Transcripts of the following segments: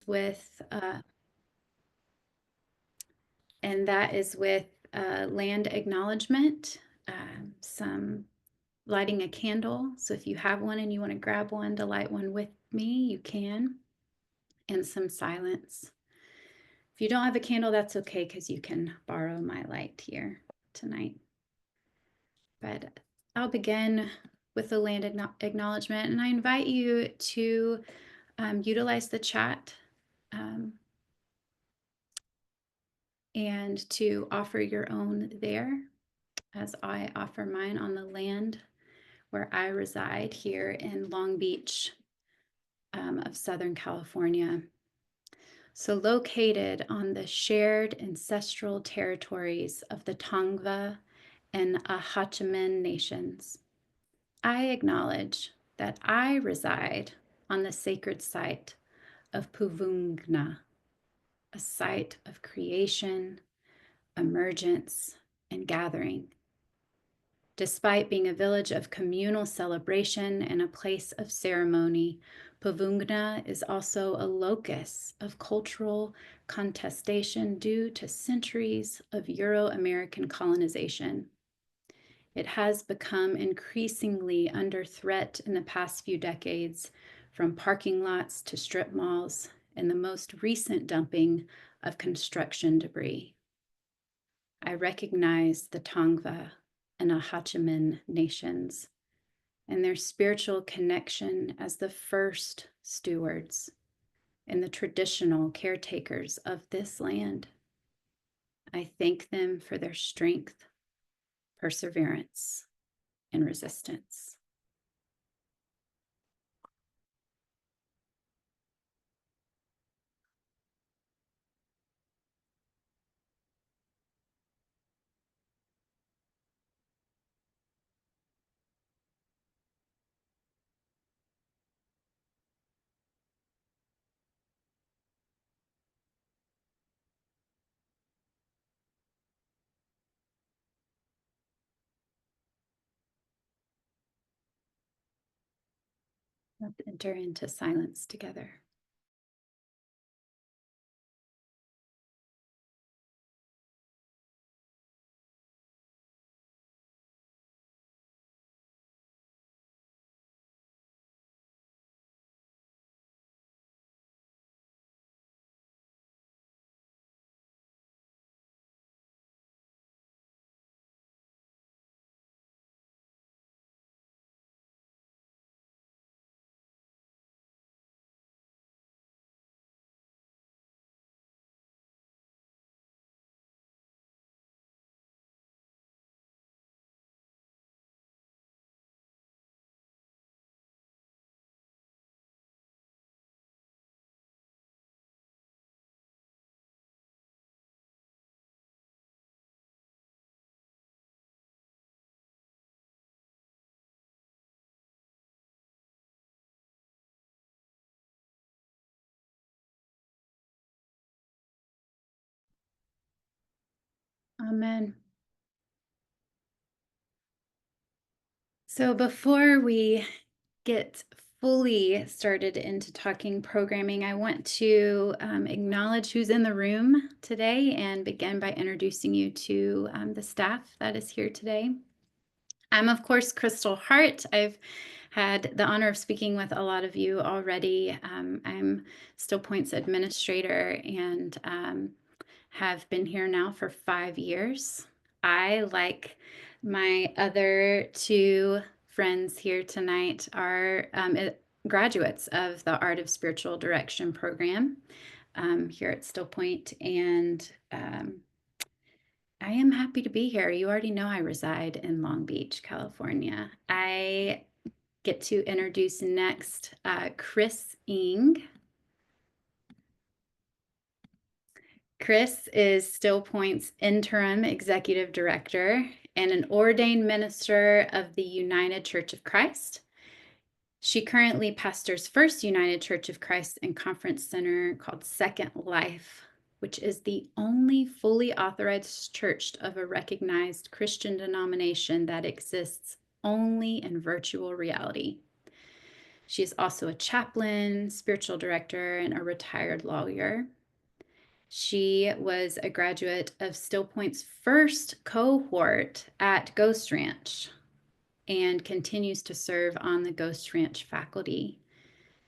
with land acknowledgement, some lighting a candle. So if you have one and you want to grab one to light one with me, you can, and some silence. If you don't have a candle, that's okay, because you can borrow my light here tonight. But I'll begin with the land acknowledgement, and I invite you to utilize the chat and to offer your own there, as I offer mine on the land where I reside here in Long Beach of Southern California. So located on the shared ancestral territories of the Tongva and Ahachiman nations, I acknowledge that I reside on the sacred site of Puvungna, a site of creation, emergence, and gathering. Despite being a village of communal celebration and a place of ceremony, Pavungna is also a locus of cultural contestation due to centuries of Euro-American colonization. It has become increasingly under threat in the past few decades, from parking lots to strip malls and the most recent dumping of construction debris. I recognize the Tongva and Ahachiman nations and their spiritual connection as the first stewards and the traditional caretakers of this land. I thank them for their strength, perseverance, and resistance. Let's enter into silence together. Amen. So before we get fully started into talking programming, I want to acknowledge who's in the room today and begin by introducing you to the staff that is here today. I'm, of course, Crystal Hart. I've had the honor of speaking with a lot of you already. I'm Stillpoint's administrator and have been here now for 5 years. I, like my other two friends here tonight, are graduates of the Art of Spiritual Direction program here at Stillpoint, and I am happy to be here. You already know I reside in Long Beach, California. I get to introduce next Chris Ng. Chris is Stillpoint's interim executive director and an ordained minister of the United Church of Christ. She currently pastors First United Church of Christ and Conference Center called Second Life, which is the only fully authorized church of a recognized Christian denomination that exists only in virtual reality. She is also a chaplain, spiritual director, and a retired lawyer. She was a graduate of Stillpoint's first cohort at Ghost Ranch and continues to serve on the Ghost Ranch faculty.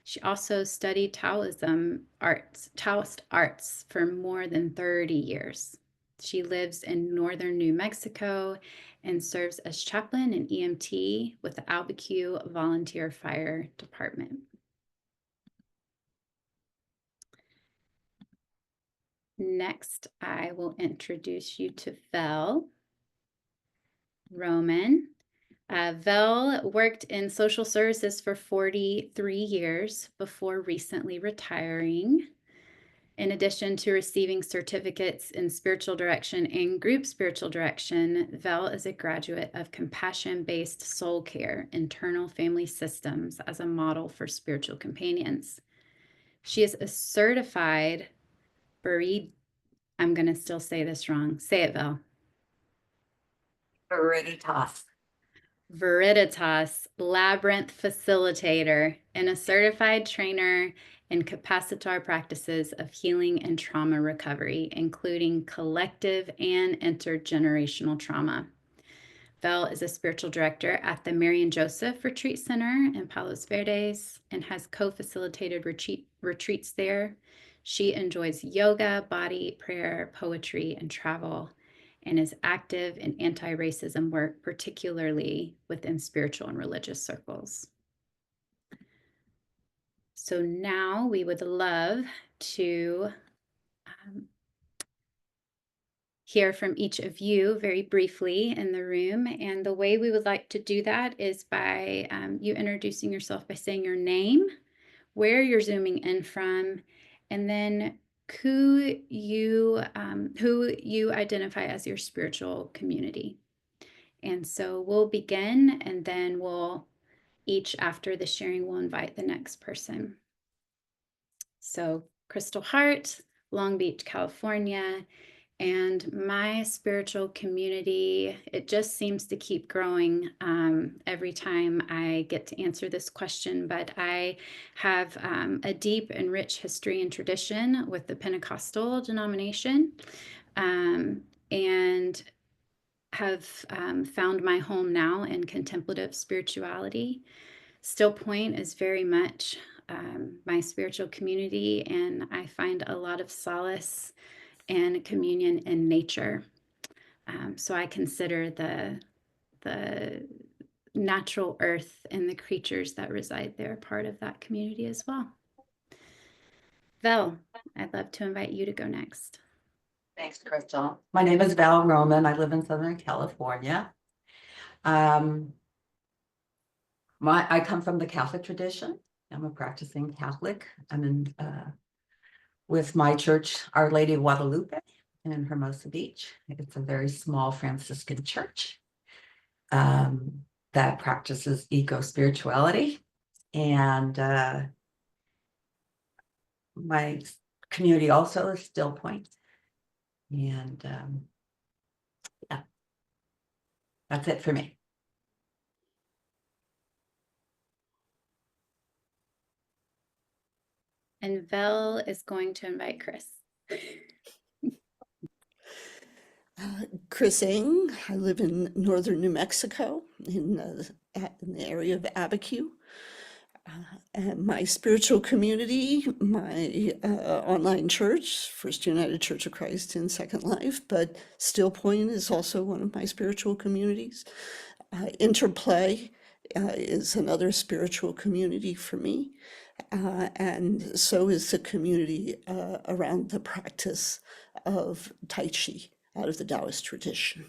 She also studied Taoist arts for more than 30 years. She lives in northern New Mexico and serves as chaplain and EMT with the Albuquerque Volunteer Fire Department. Next, I will introduce you to Vel Roman. Vel worked in social services for 43 years before recently retiring. In addition to receiving certificates in spiritual direction and group spiritual direction, Vel is a graduate of compassion-based soul care, internal family systems as a model for spiritual companions. She is a certified I'm going to still say this wrong. Say it, Vel. Veritas Labyrinth Facilitator and a certified trainer in capacitar practices of healing and trauma recovery, including collective and intergenerational trauma. Vel is a spiritual director at the Mary and Joseph Retreat Center in Palos Verdes and has co-facilitated retreats there. She enjoys yoga, body, prayer, poetry, and travel, and is active in anti-racism work, particularly within spiritual and religious circles. So now we would love to hear from each of you very briefly in the room. And the way we would like to do that is by you introducing yourself by saying your name, where you're zooming in from, and then who you identify as your spiritual community. And so we'll begin, and then we'll each, after the sharing, we'll invite the next person. So Crystal Hart, Long Beach, California. And my spiritual community, it just seems to keep growing every time I get to answer this question. But I have a deep and rich history and tradition with the Pentecostal denomination, and have found my home now in contemplative spirituality. Stillpoint is very much my spiritual community, and I find a lot of solace and communion in nature. So I consider the natural earth and the creatures that reside there part of that community as well. Vel, I'd love to invite you to go next. Thanks, Crystal. My name is Val Roman. I live in Southern California. I come from the Catholic tradition. I'm a practicing Catholic. I'm in with my church, Our Lady of Guadalupe in Hermosa Beach. It's a very small Franciscan church that practices eco-spirituality. And my community also is Stillpoint. And yeah, that's it for me. And Vel is going to invite Chris. Chris Ng. I live in northern New Mexico in the area of Abiquiu. And my spiritual community, my online church, First United Church of Christ in Second Life, but Stillpoint is also one of my spiritual communities. Interplay is another spiritual community for me. And so is the community around the practice of Tai Chi out of the Taoist tradition.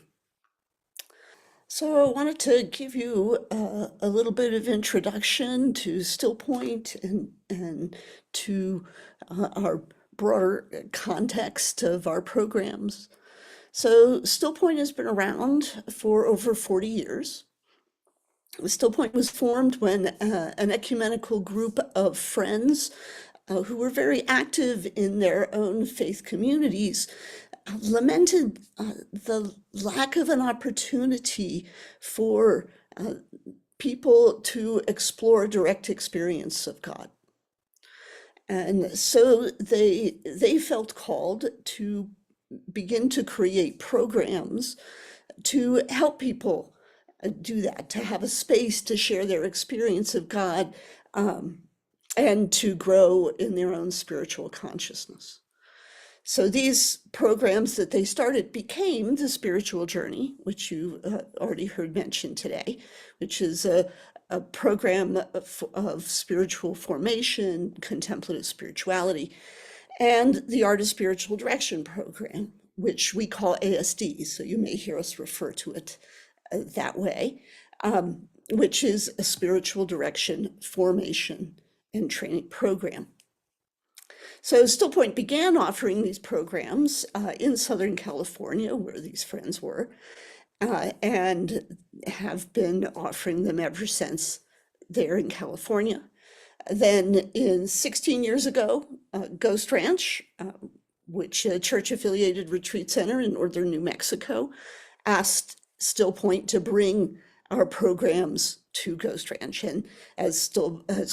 So I wanted to give you a little bit of introduction to Stillpoint and to our broader context of our programs. So Stillpoint has been around for over 40 years. Stillpoint was formed when an ecumenical group of friends who were very active in their own faith communities lamented the lack of an opportunity for people to explore direct experience of God. And so they felt called to begin to create programs to help people do that, to have a space to share their experience of God, and to grow in their own spiritual consciousness. So these programs that they started became the Spiritual Journey, which you already heard mentioned today, which is a program of spiritual formation, contemplative spirituality, and the Art of Spiritual Direction program, which we call ASD. So you may hear us refer to it that way, which is a spiritual direction formation and training program. So Stillpoint began offering these programs in Southern California, where these friends were, and have been offering them ever since there in California. Then 16 years ago, Ghost Ranch, which a church-affiliated retreat center in northern New Mexico, asked Stillpoint to bring our programs to Ghost Ranch. And as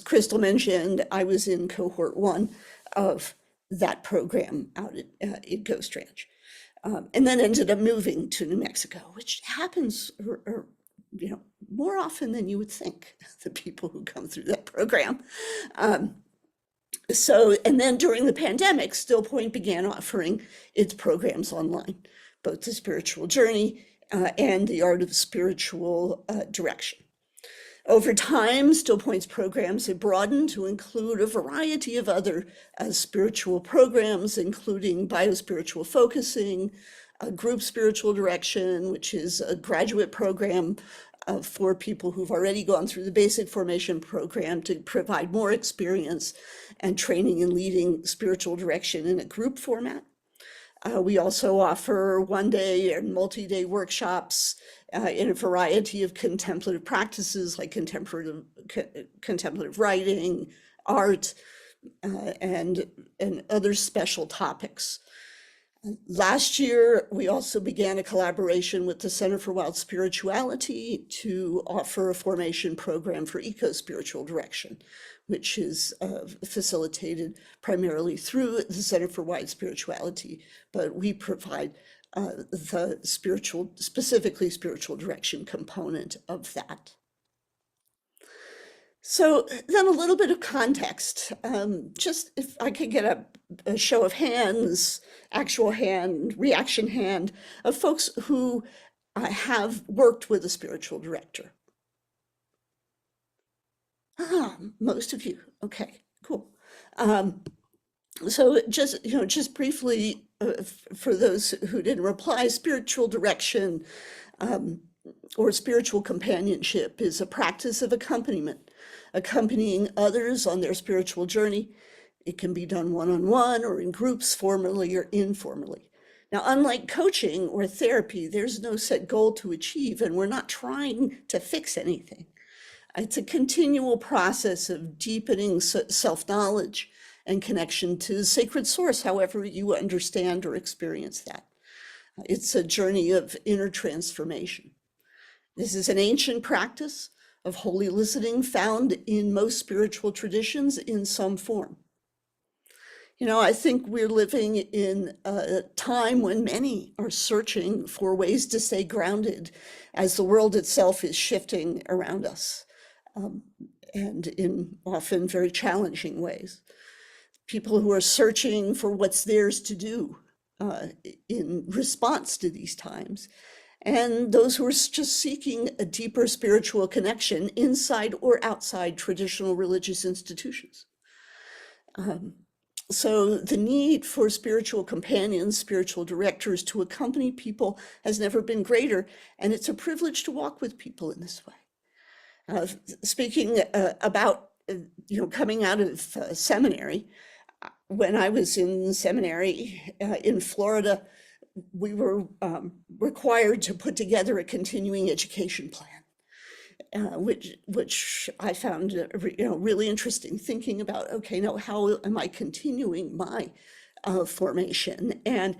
Crystal mentioned, I was in cohort 1 of that program out at Ghost Ranch, and then ended up moving to New Mexico, which happens more often than you would think, the people who come through that program. And then during the pandemic, Stillpoint began offering its programs online, both the Spiritual Journey and the Art of Spiritual Direction. Over time, Stillpoint's programs have broadened to include a variety of other spiritual programs, including biospiritual focusing, group spiritual direction, which is a graduate program for people who've already gone through the basic formation program to provide more experience and training in leading spiritual direction in a group format. We also offer one-day and multi-day workshops in a variety of contemplative practices like contemplative writing, art, and other special topics. Last year, we also began a collaboration with the Center for Wild Spirituality to offer a formation program for eco-spiritual direction, which is facilitated primarily through the Center for Wild Spirituality, but we provide the specifically spiritual direction component of that. So then a little bit of context, just if I could get a show of hands, actual hand, reaction hand, of folks who have worked with a spiritual director. Most of you, okay, cool. So just briefly, for those who didn't reply, spiritual direction or spiritual companionship is a practice of accompaniment, accompanying others on their spiritual journey. It can be done one-on-one or in groups, formally or informally. Now, unlike coaching or therapy, there's no set goal to achieve, and we're not trying to fix anything. It's a continual process of deepening self-knowledge and connection to the sacred source, however you understand or experience that. It's a journey of inner transformation. This is an ancient practice of holy listening found in most spiritual traditions in some form. I think we're living in a time when many are searching for ways to stay grounded as the world itself is shifting around us, and in often very challenging ways. People who are searching for what's theirs to do in response to these times, and those who are just seeking a deeper spiritual connection inside or outside traditional religious institutions. So the need for spiritual companions, spiritual directors to accompany people has never been greater, and it's a privilege to walk with people in this way. Speaking about coming out of seminary, when I was in seminary in Florida, we were required to put together a continuing education plan, which I found really interesting, thinking about, okay, now how am I continuing my formation? And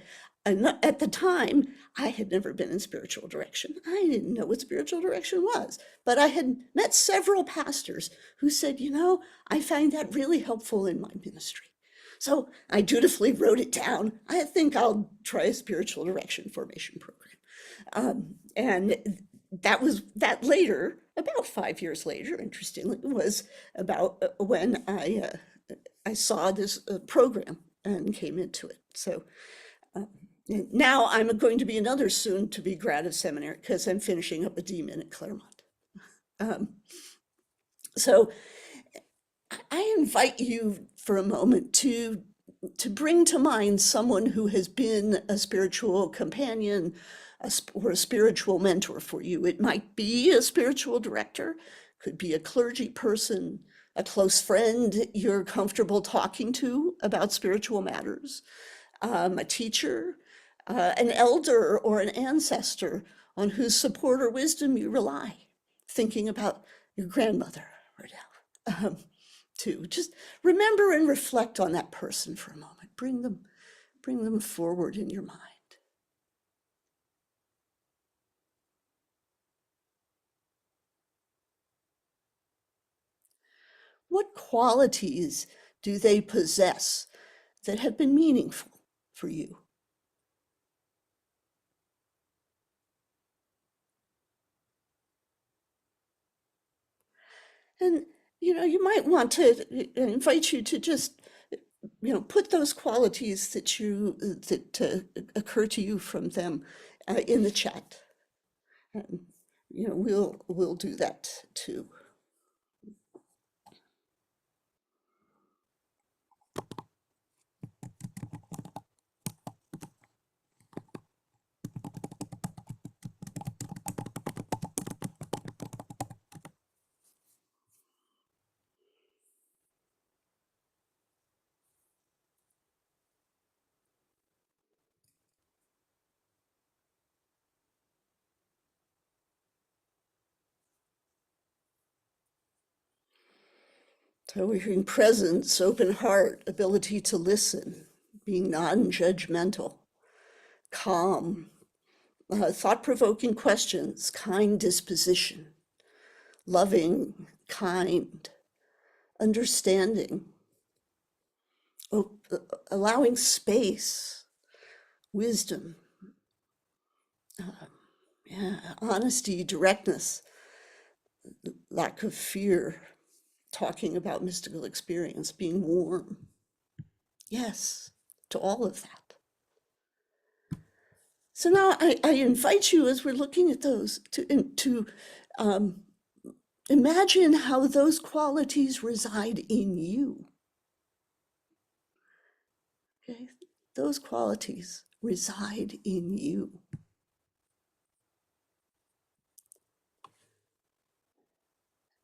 at the time, I had never been in spiritual direction. I didn't know what spiritual direction was, but I had met several pastors who said, I find that really helpful in my ministry. So I dutifully wrote it down. I think I'll try a spiritual direction formation program. And that later, about 5 years later, interestingly, was about when I saw this program and came into it. So now I'm going to be another soon to be grad of seminary because I'm finishing up a DMin at Claremont. So I invite you for a moment to bring to mind someone who has been a spiritual companion or a spiritual mentor for you. It might be a spiritual director, could be a clergy person, a close friend you're comfortable talking to about spiritual matters, a teacher, an elder or an ancestor on whose support or wisdom you rely, thinking about your grandmother right now. To just remember and reflect on that person for a moment. Bring them forward in your mind. What qualities do they possess that have been meaningful for you? And you might want to invite you to just put those qualities that occur to you from them in the chat. And we'll do that too. So we're hearing presence, open heart, ability to listen, being non-judgmental, calm, thought-provoking questions, kind disposition, loving, kind, understanding, allowing space, wisdom, honesty, directness, lack of fear, talking about mystical experience, being warm. Yes, to all of that. So now I invite you, as we're looking at those, to imagine how those qualities reside in you. Okay, those qualities reside in you.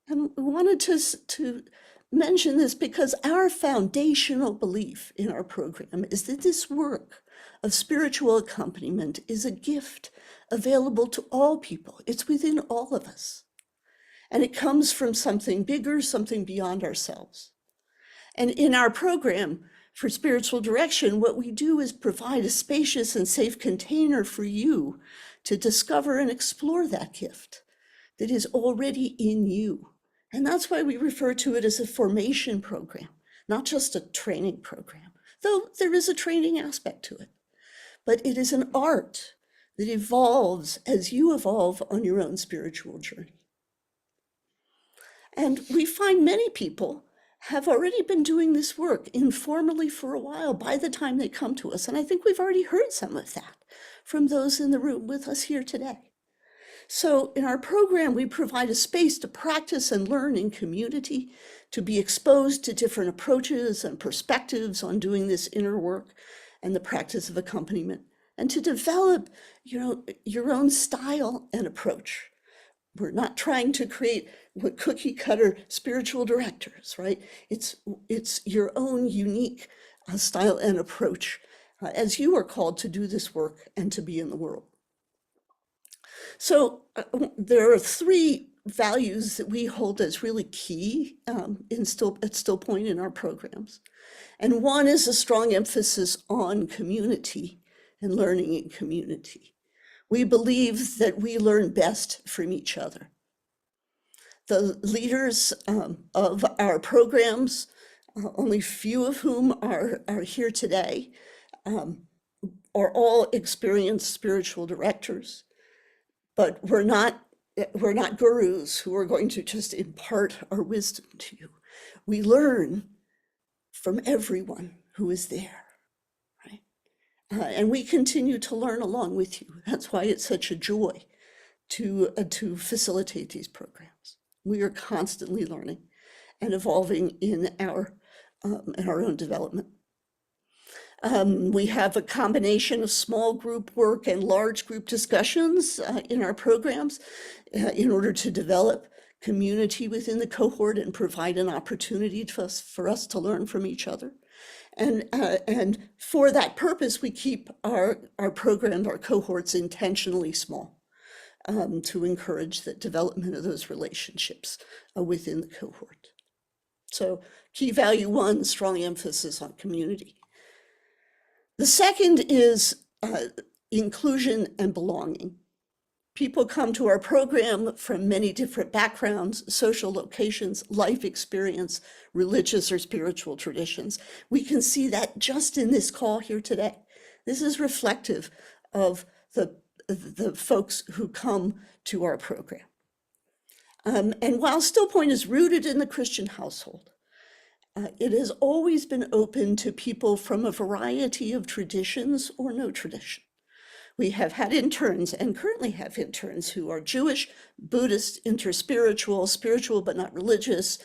And we wanted to mention this because our foundational belief in our program is that this work of spiritual accompaniment is a gift available to all people. It's within all of us. And it comes from something bigger, something beyond ourselves. And in our program for spiritual direction, what we do is provide a spacious and safe container for you to discover and explore that gift that is already in you. And that's why we refer to it as a formation program, not just a training program, though there is a training aspect to it. But it is an art that evolves as you evolve on your own spiritual journey. And we find many people have already been doing this work informally for a while by the time they come to us. And I think we've already heard some of that from those in the room with us here today. So in our program, we provide a space to practice and learn in community, to be exposed to different approaches and perspectives on doing this inner work and the practice of accompaniment, and to develop, your own style and approach. We're not trying to create cookie cutter spiritual directors, right? It's your own unique style and approach as you are called to do this work and to be in the world. So there are 3 values that we hold as really key at Stillpoint in our programs. And one is a strong emphasis on community and learning in community. We believe that we learn best from each other. The leaders of our programs, only few of whom are here today, are all experienced spiritual directors, but we're not gurus who are going to just impart our wisdom to you. We learn from everyone who is there, right? And we continue to learn along with you. That's why it's such a joy to facilitate these programs. We are constantly learning and evolving in our own development. We have a combination of small group work and large group discussions in our programs in order to develop community within the cohort and provide an opportunity for us to learn from each other. And for that purpose, we keep our program, our cohorts intentionally small to encourage the development of those relationships within the cohort. So key value 1, strong emphasis on community. The second is inclusion and belonging. People come to our program from many different backgrounds, social locations, life experience, religious or spiritual traditions. We can see that just in this call here today. This is reflective of the folks who come to our program. And while Stillpoint is rooted in the Christian household, it has always been open to people from a variety of traditions or no tradition. We have had interns and currently have interns who are Jewish, Buddhist, interspiritual, spiritual but not religious,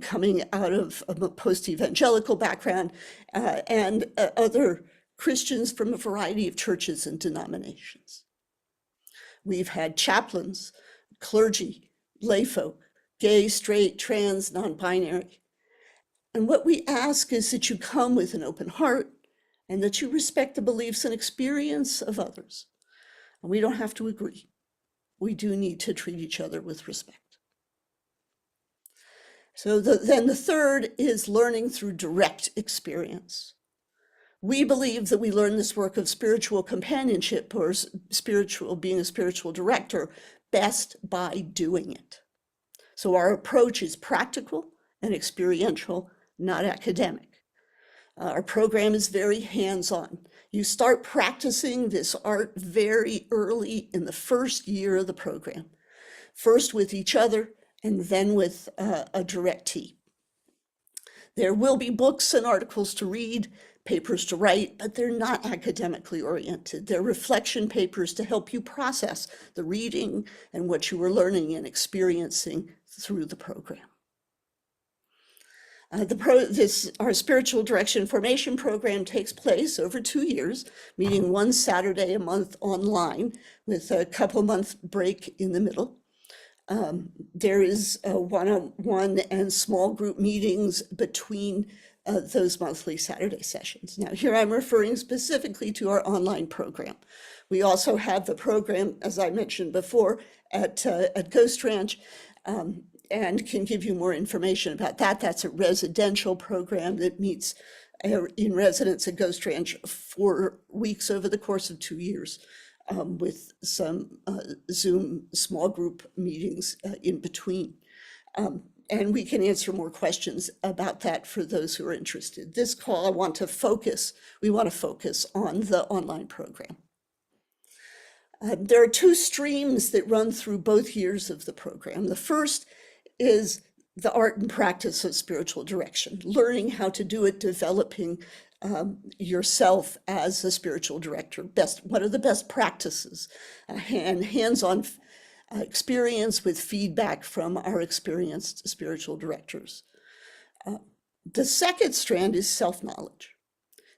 coming out of a post-evangelical background, and other Christians from a variety of churches and denominations. We've had chaplains, clergy, layfolk, gay, straight, trans, non-binary. And what we ask is that you come with an open heart and that you respect the beliefs and experience of others. And we don't have to agree. We do need to treat each other with respect. So then the third is learning through direct experience. We believe that we learn this work of spiritual companionship or being a spiritual director best by doing it. So our approach is practical and experiential, not academic. Our program is very hands-on. You start practicing this art very early in the first year of the program, first with each other and then with a directee. There will be books and articles to read, papers to write, but they're not academically oriented. They're reflection papers to help you process the reading and what you were learning and experiencing through the program. Our spiritual direction formation program takes place over 2 years, meeting one Saturday a month online with a couple-month break in the middle. There is one-on-one and small group meetings between those monthly Saturday sessions. Now, here I'm referring specifically to our online program. We also have the program, as I mentioned before, at Ghost Ranch, and can give you more information about that. That's a residential program that meets in residence at Ghost Ranch 4 weeks over the course of 2 years, with some Zoom small group meetings in between. And we can answer more questions about that for those who are interested. This call, we want to focus on the online program. There are 2 streams that run through both years of the program. The first is the art and practice of spiritual direction, learning how to do it, developing yourself as a spiritual director. What are the best practices? And hands-on experience with feedback from our experienced spiritual directors. The second strand is self-knowledge.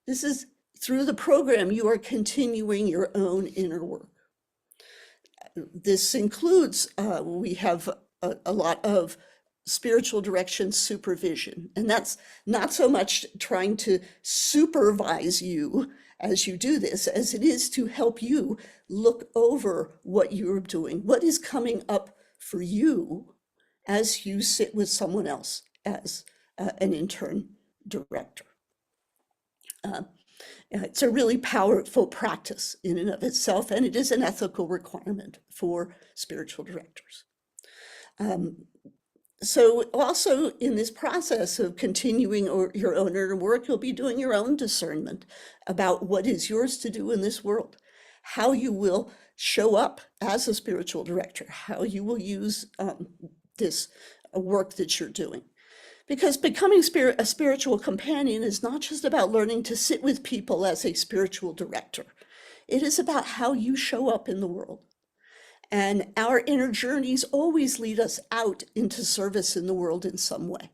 This is through the program, you are continuing your own inner work. This includes, we have a lot of spiritual direction supervision, and that's not so much trying to supervise you as you do this, as it is to help you look over what you're doing, what is coming up for you as you sit with someone else as an intern director. It's a really powerful practice in and of itself, and it is an ethical requirement for spiritual directors. So also in this process of continuing your own inner work, you'll be doing your own discernment about what is yours to do in this world, how you will show up as a spiritual director, how you will use this work that you're doing. Because becoming a spiritual companion is not just about learning to sit with people as a spiritual director. It is about how you show up in the world. And our inner journeys always lead us out into service in the world in some way.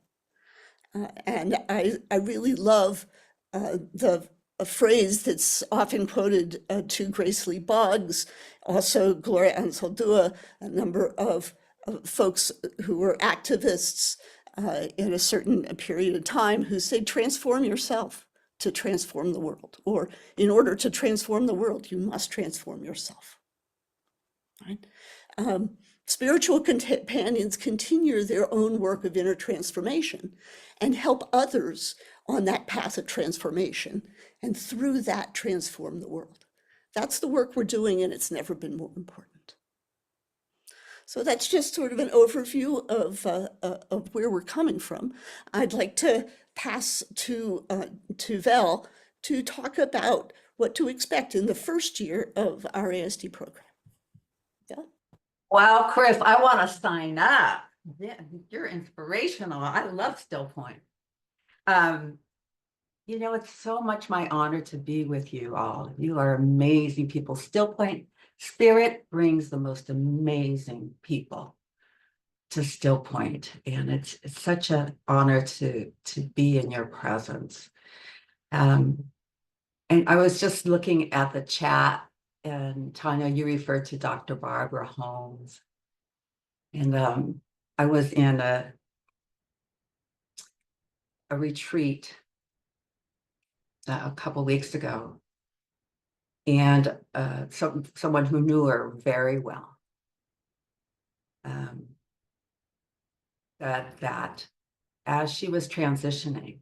And I really love a phrase that's often quoted to Grace Lee Boggs, also Gloria Anzaldúa, a number of folks who were activists in a certain period of time who say, transform yourself to transform the world. Or in order to transform the world, you must transform yourself. Right? Spiritual companions continue their own work of inner transformation and help others on that path of transformation, and through that transform the world. That's the work we're doing, and it's never been more important. So that's just sort of an overview of where we're coming from. I'd like to pass to Vel to talk about what to expect in the first year of our ASD program. Vel? Wow, Chris, I want to sign up. Yeah, you're inspirational. I love Stillpoint. You know, it's so much my honor to be with you all. You are amazing people. Stillpoint Spirit brings the most amazing people to Stillpoint, and it's such an honor to be in your presence. And I was just looking at the chat, and Tanya, you referred to Dr. Barbara Holmes. And I was in a retreat a couple weeks ago, and someone who knew her very well, that as she was transitioning,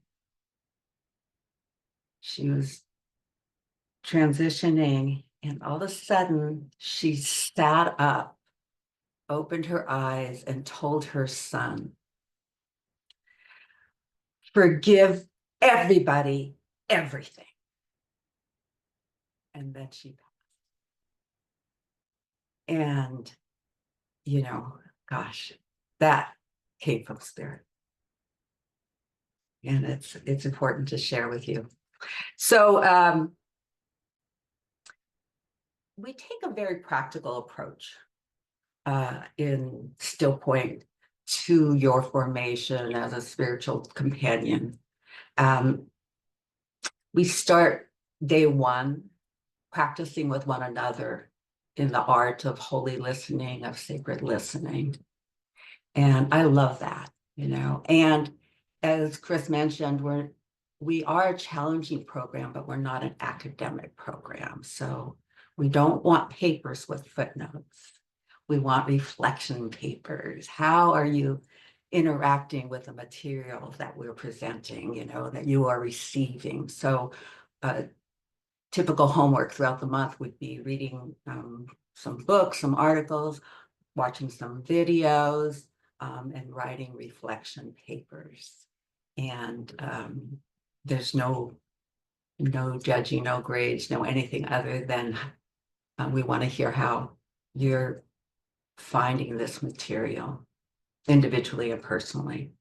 and all of a sudden she sat up, opened her eyes, and told her son, forgive everybody everything. And then she passed. And, you know, gosh, that came from Spirit. And it's important to share with you. So we take a very practical approach in Stillpoint to your formation as a spiritual companion. We start day one practicing with one another in the art of holy listening, of sacred listening. And I love that, you know. And as Chris mentioned, we are a challenging program, but we're not an academic program. So we don't want papers with footnotes. We want reflection papers. How are you interacting with the material that we're presenting, you know, that you are receiving? So typical homework throughout the month would be reading some books, some articles, watching some videos, and writing reflection papers. And there's no judging, no grades, no anything other than we want to hear how you're finding this material individually and personally.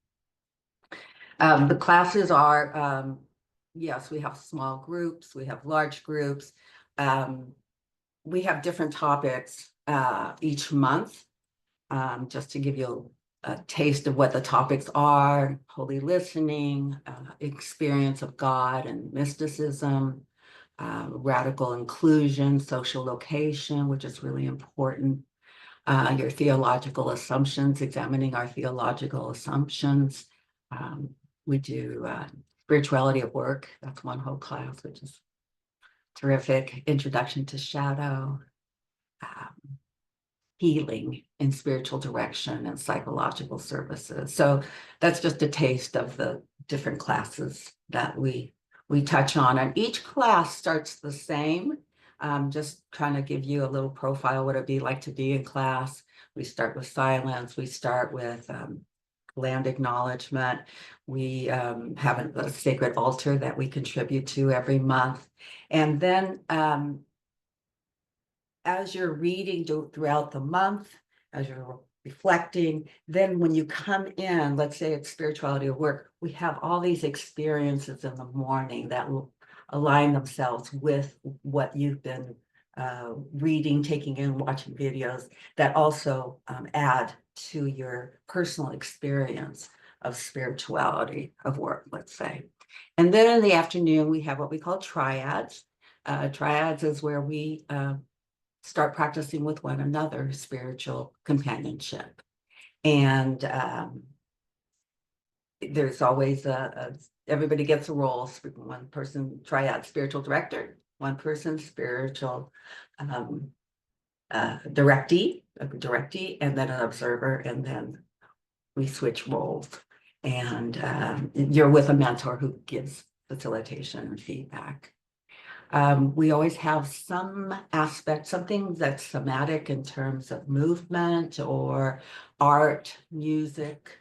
The classes are, yes, we have small groups, we have large groups. We have different topics each month, just to give you a taste of what the topics are: holy listening, experience of God and mysticism, radical inclusion, social location, which is really important, your theological assumptions, examining our theological assumptions. We do spirituality at work. That's one whole class, which is terrific. Introduction to shadow, healing in spiritual direction, and psychological services. So that's just a taste of the different classes that we we touch on. And each class starts the same. Just trying to give you a little profile, what it'd be like to be in class. We start with silence. We start with land acknowledgement. We have a sacred altar that we contribute to every month. And then as you're reading throughout the month, as you're reflecting, then when you come in, let's say it's spirituality of work, we have all these experiences in the morning that will align themselves with what you've been reading, taking in, watching videos that also add to your personal experience of spirituality of work, let's say. And then in the afternoon, we have what we call triads. Triads is where we start practicing with one another spiritual companionship. And there's always everybody gets a role. One person triad spiritual director, one person spiritual directee, and then an observer, and then we switch roles. And you're with a mentor who gives facilitation and feedback. We always have some aspect, something that's somatic in terms of movement or art, music,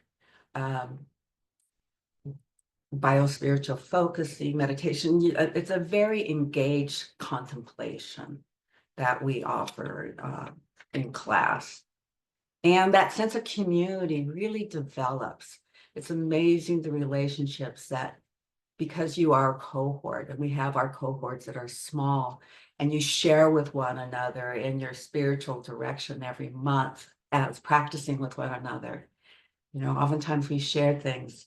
biospiritual focusing, meditation. It's a very engaged contemplation that we offer in class. And that sense of community really develops. It's amazing the relationships that, because you are a cohort, and we have our cohorts that are small, and you share with one another in your spiritual direction every month as practicing with one another. You know, oftentimes we share things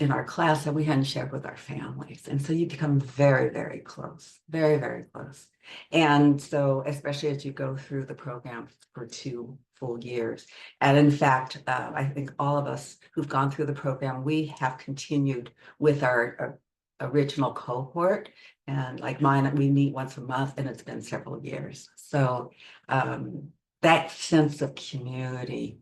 in our class that we hadn't shared with our families. And so you become very, very close, very, very close. And so, especially as you go through the program for 2 full years. And in fact, I think all of us who've gone through the program, we have continued with our original cohort. And like mine, we meet once a month, and it's been several years. So that sense of community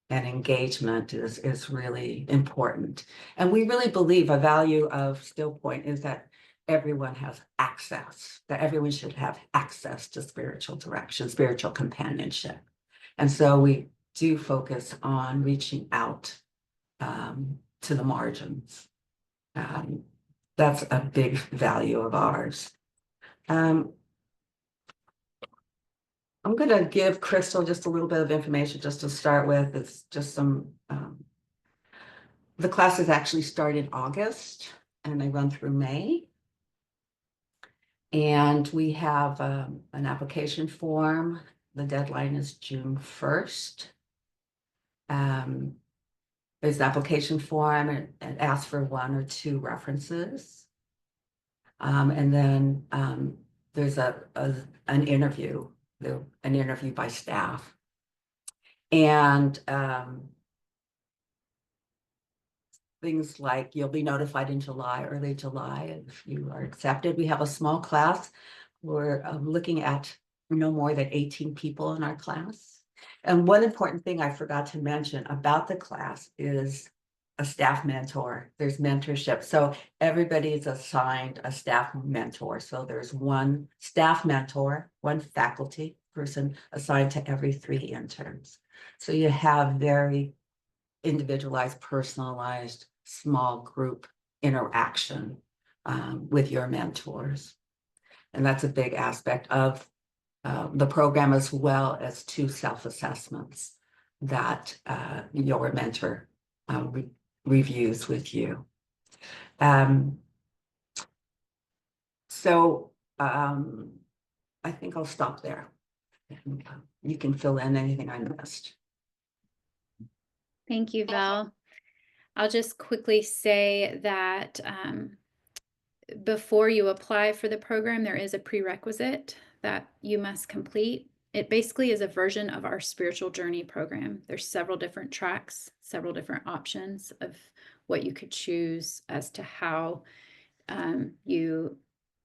and engagement is really important. And we really believe a value of Stillpoint is that everyone has access, that everyone should have access to spiritual direction, spiritual companionship. And so we do focus on reaching out to the margins. That's a big value of ours. I'm going to give Crystal just a little bit of information just to start with. It's just some, the classes actually start in August and they run through May. And we have an application form. The deadline is June 1st. There's an application form, and it asks for 1 or 2 references. And then there's an interview by staff. And things like you'll be notified in July, early July, if you are accepted. We have a small class. We're looking at no more than 18 people in our class. And one important thing I forgot to mention about the class is a staff mentor. There's mentorship. So everybody is assigned a staff mentor. So there's 1 staff mentor, 1 faculty person assigned to every 3 interns. So you have very individualized, personalized, small group interaction with your mentors. And that's a big aspect of the program, as well as 2 self-assessments that your mentor reviews with you. So I think I'll stop there. You can fill in anything I missed. Thank you, Val. I'll just quickly say that before you apply for the program, there is a prerequisite that you must complete. It basically is a version of our spiritual journey program. There's several different tracks, several different options of what you could choose as to how you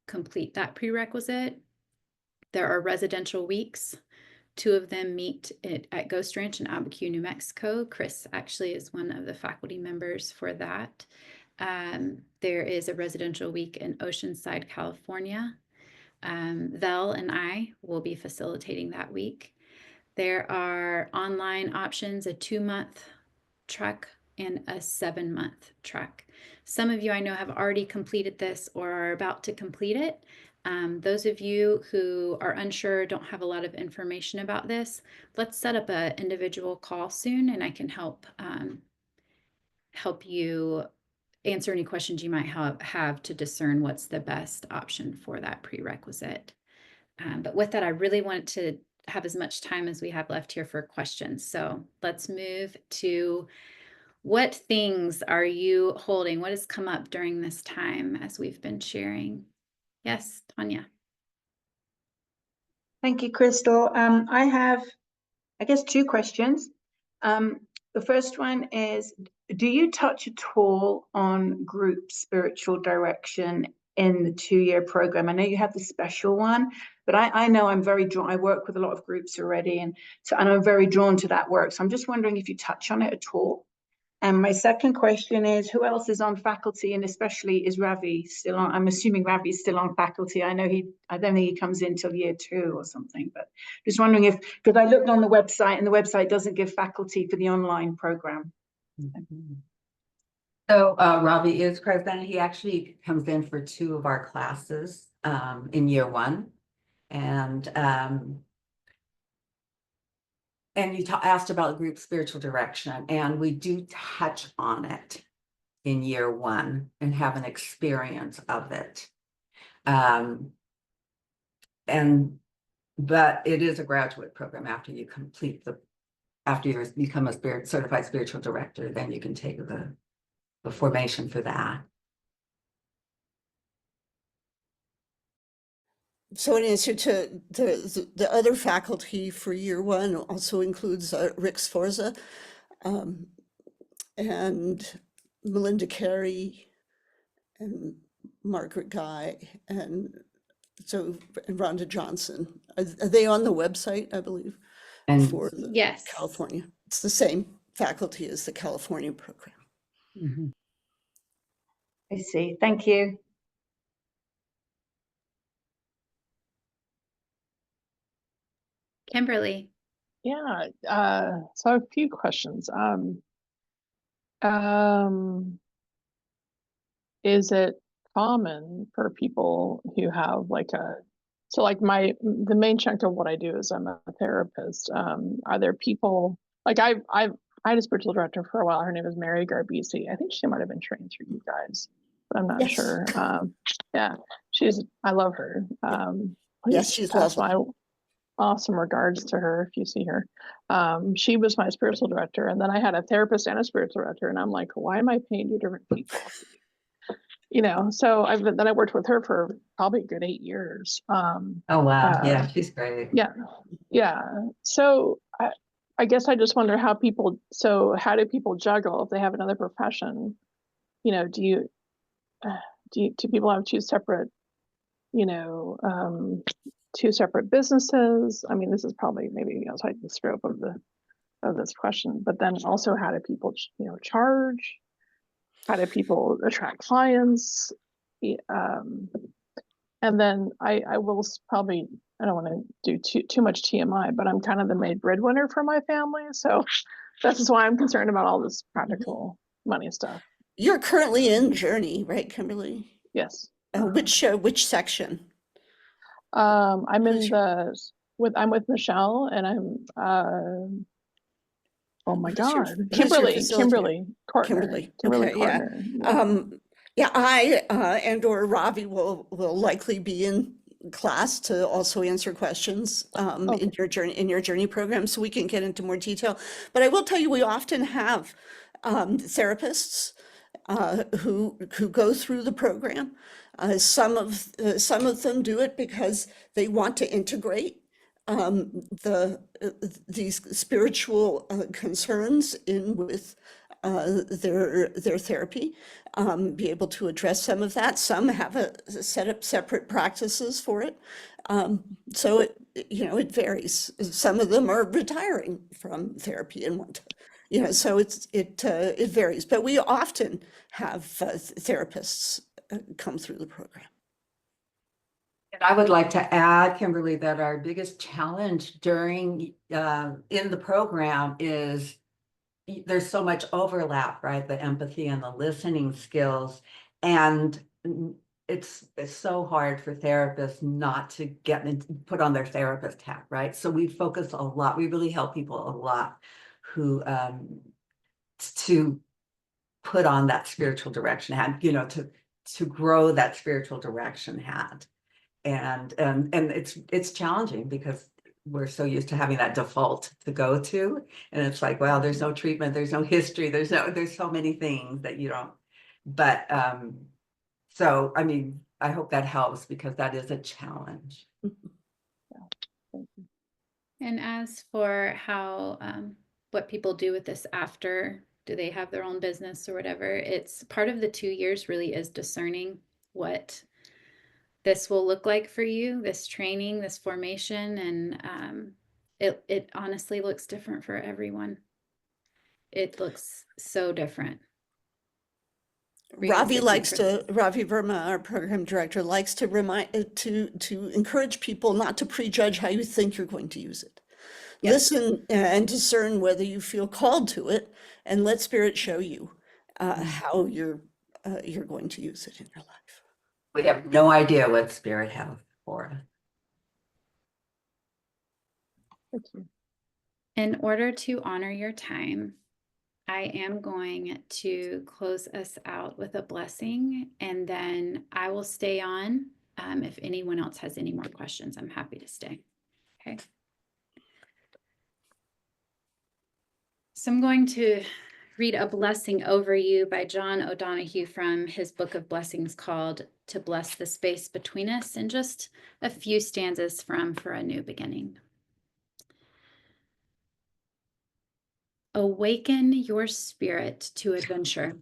complete that prerequisite. There are residential weeks. 2 of them meet at Ghost Ranch in Albuquerque, New Mexico. Chris actually is one of the faculty members for that. there is a residential week in Oceanside, California. Vel and I will be facilitating that week. There are online options, a 2-month trek and a 7-month trek. Some of you I know have already completed this or are about to complete it. Those of you who are unsure, don't have a lot of information about this, let's set up an individual call soon, and I can help you answer any questions you might have to discern what's the best option for that prerequisite. But with that, I really want to have as much time as we have left here for questions. So let's move to, what things are you holding? What has come up during this time as we've been sharing? Yes, Tanya. Thank you, Crystal. I have, I guess, 2 questions. The first one is, do you touch at all on group spiritual direction in the 2-year program? I know you have the special one, but I know I'm very drawn. I work with a lot of groups already, and I'm very drawn to that work. So I'm just wondering if you touch on it at all. And my second question is, who else is on faculty, and especially is Ravi still on? I'm assuming Ravi is still on faculty. I don't think he comes in till year 2 or something, but just wondering if, because I looked on the website and the website doesn't give faculty for the online program. So Ravi is present. He actually comes in for 2 of our classes in year 1. And you asked about group spiritual direction, and we do touch on it in year 1 and have an experience of it. But it is a graduate program. After you become a certified spiritual director, then you can take the formation for that. So in answer to the other faculty for year 1 also includes Rick Sforza and Melinda Carey and Margaret Guy and Rhonda Johnson. Are they on the website, I believe, And for the Yes. California? It's the same faculty as the California program. Mhm. I see. Thank you. Kimberly. Yeah, so I have a few questions. Is it common for people who have the main chunk of what I do is I'm a therapist. Are there people, like I had a spiritual director for a while. Her name is Mary Garbisi. I think she might have been trained through you guys, but I'm not Yes. sure. Yeah, I love her. Yes, Please she's pass lovely. my awesome regards to her if you see her. She was my spiritual director, and then I had a therapist and a spiritual director, and I'm like, why am I paying 2 different people? So then I worked with her for probably a good 8 years. Oh wow, yeah, she's great. Yeah. So I guess I just wonder how do people juggle if they have another profession? Do people have 2 separate, 2 separate businesses? I mean, this is probably maybe outside the scope of this question, but then also how do people, charge? How do people attract clients? And then I will probably, I don't want to do too much TMI, but I'm kind of the maid breadwinner for my family. So that's just why I'm concerned about all this practical money stuff. You're currently in Journey, right, Kimberly? Yes. Which section? I'm Who's I'm with Michelle, and I'm oh my Who's your- God, who's your Kimberly facilitator? Courtner. Okay, yeah. Courtner. Yeah, I and/or Ravi will likely be in class to also answer questions in your journey program, so we can get into more detail. But I will tell you, we often have therapists who go through the program. Some of them do it because they want to integrate these spiritual concerns in with their therapy, be able to address some of that. Some have set up separate practices for it. So it varies. Some of them are retiring from therapy and want to You know, so it varies, but we often have therapists come through the program. And I would like to add, Kimberly, that our biggest challenge during in the program is there's so much overlap, right? The empathy and the listening skills. And it's so hard for therapists not to put on their therapist hat, right? So we focus a lot, we really help people a lot who to put on that spiritual direction hat, you know, to grow that spiritual direction hat. And it's challenging because we're so used to having that default to go to, and it's like, well, there's no treatment, there's no history, there's so many things that you don't. But so I mean, I hope that helps because that is a challenge. And as for how, what people do with this after, do they have their own business or whatever? It's part of the 2 years really is discerning what this will look like for you, this training, this formation, and it honestly looks different for everyone. It looks so different. Ravi 360%. Ravi Verma, our program director, likes to remind to encourage people not to prejudge how you think you're going to use it. Yep. Listen and discern whether you feel called to it, and let Spirit show you how you're going to use it in your life. We have no idea what spirit has for us. Thank you. In order to honor your time, I am going to close us out with a blessing, and then I will stay on. If anyone else has any more questions, I'm happy to stay. Okay. So I'm going to read a blessing over you by John O'Donohue from his book of blessings called To Bless the Space Between Us, and just a few stanzas from For a New Beginning. Awaken your spirit to adventure.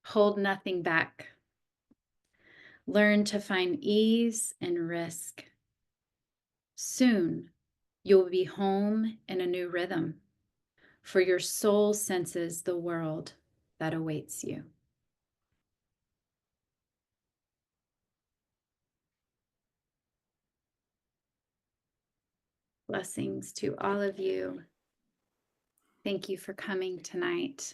Hold nothing back. Learn to find ease and risk. Soon you'll be home in a new rhythm, for your soul senses the world that awaits you. Blessings to all of you. Thank you for coming tonight.